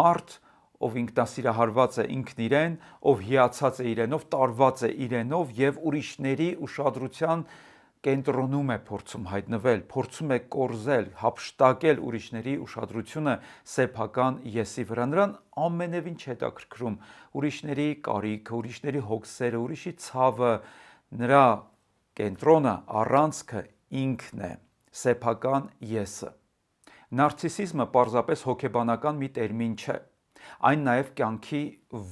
Մարդ, ով ինքնասիրահարված է ինքն իրեն, ով հիացած է իրենով, տարված է իրենով եւ ուրիշների ուշադրության կենտրոնում է փորձում հայտնվել, փորձում է կորզել, հափշտակել ուրիշների ուշադրությունը սեփական եսի վրա։ Նրան ամենևին չի հետաքրքրում ուրիշների կարիքը, ուրիշների հոգսերը, ուրիշի ցավը, նրա կենտրոնը, առանցքը ինքն է, սեփական եսը։ Նարցիսիզմը պարզապես հոգեբանական մի տերմին չէ, այն նաև կյանքի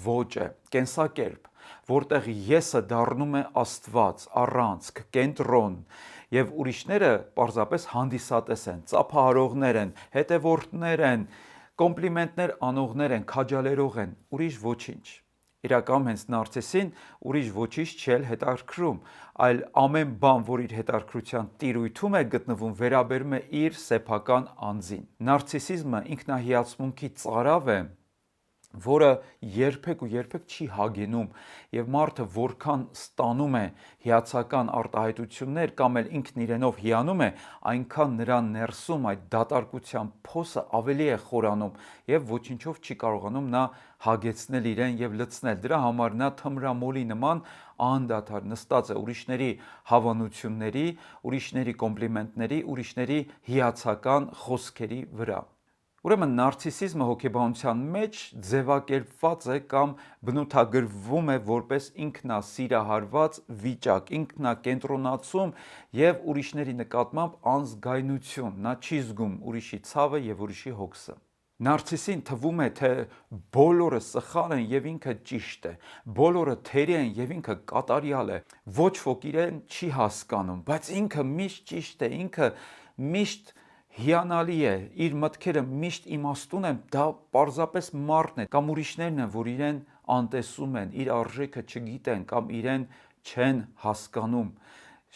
ոճ է, կենսակերպ, որտեղ եսը դառնում է Աստված, առանցք, կենտրոն, եւ ուրիշները պարզապես հանդիսատես են, ծափահարողներ են, հետևորդներ են, կոմպլիմենտներ անողներ են, քաջալերող են, ուրիշ ոչինչ։ Իրականում հենց նարցիսին ուրիշ ոչինչ չի հետաքրքրում, այլ ամեն բան, որ իր հետաքրքրության տիրույթում է գտնվում, վերաբերում է իր սեփական անձին։ Նարցիսիզմը ինքնահիացմունքի ծարավ է, որը երբեք ու երբեք չի հագենում, եւ մարդը որքան ստանում է հիացական արտահայտություններ կամ էլ ինքն իրենով հիանում է, այնքան նրա ներսում այդ դատարկության փոսը ավելի է խորանում եւ ոչինչով չի կարողանում նա հագեցնել իրեն եւ լցնել։ Դրա համար նա թմրամոլի նման անդադար նստած է ուրիշների հավանությունների, ուրիշների կոմպլիմենտների, ուրիշների հիացական խոսքերի վրա։ Ուրեմն նարցիսիզմը հոգեբանության մեջ ձևակերպված է կամ բնութագրվում է որպես ինքնասիրահարված վիճակ, ինքնակենտրոնացում եւ ուրիշների նկատմամբ անզգայունություն, նա չի զգում ուրիշի ցավը եւ ուրիշի հոգսը։ Նարցիսին թվում է, թե բոլորը սխալ են եւ ինքը ճիշտ է, բոլորը թերի են եւ ինքը կատարյալ է, ոչ ոք իրեն չի հասկանում, բայց ինքը միշտ ճիշտ է, ինքը միշտ հիանալի է, իր մտքերը միշտ իմաստուն են, դա պարզապես մարդն է կամ ուրիշներն են, որ իրեն անտեսում են, իր արժեքը չգիտեն կամ իրեն չեն հասկանում։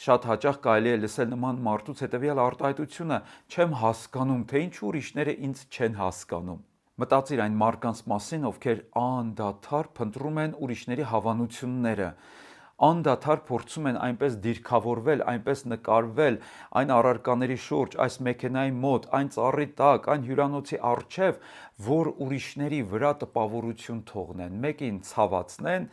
Շատ հաճախ կարելի է լսել նման մարդուց հետևյալ արտահայտությունը. չեմ հասկանում, թե ինչու ուրիշները ինձ չեն հասկանում։ Մտածիր այն մարդկանց մասին, ովքեր անդադար փնտրում են ուրիշների հավանությունները, անդադար փորձում են այնպես դիրքավորվել, այնպես նկարվել այն առարկաների շուրջ, այս մեքենայի մոտ, այն ծառի տակ, այն հյուրանոցի առջև, որ ուրիշների վրա տպավորություն թողնեն, մեկին ցավացնեն,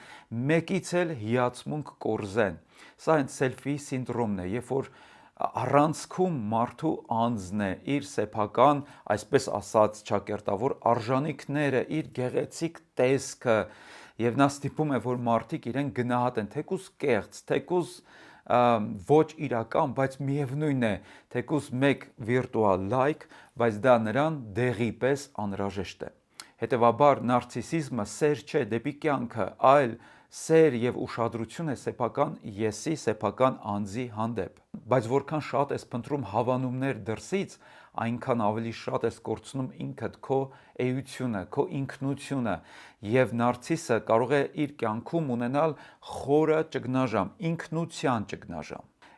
մեկից էլ հիացմունք կորզեն։ Սա հենց սելֆի սինդրոմն է, երբ որ առանցքում մարդու անձն է, իր սեփական, այսպես ասած, ճակերտավոր արժանինքները, իր գեղեցիկ տեսքը, եւ նա ստիպում է, որ մարդիկ իրեն գնահատեն, թեկուզ կեղծ, թեկուզ ոչ իրական, բայց միևնույն է, թեկուզ մեկ վիրտուալ լայք, բայց դա նրան դեղի պես անհրաժեշտ է։ Հետևաբար նարցիսիզմը սեր չէ դեպի կյանքը, այլ սեր եւ ուշադրություն է սեփական եսի, սեփական անձի հանդեպ։ Բայց որքան շատ ես փնտրում հավանումներ դրսից, այնքան ավելի շատ ես կորցնում ինքդ, քո էությունը, քո ինքնությունը, եւ նարցիսը կարող է իր կյանքում ունենալ խորը ճգնաժամ, ինքնության ճգնաժամ։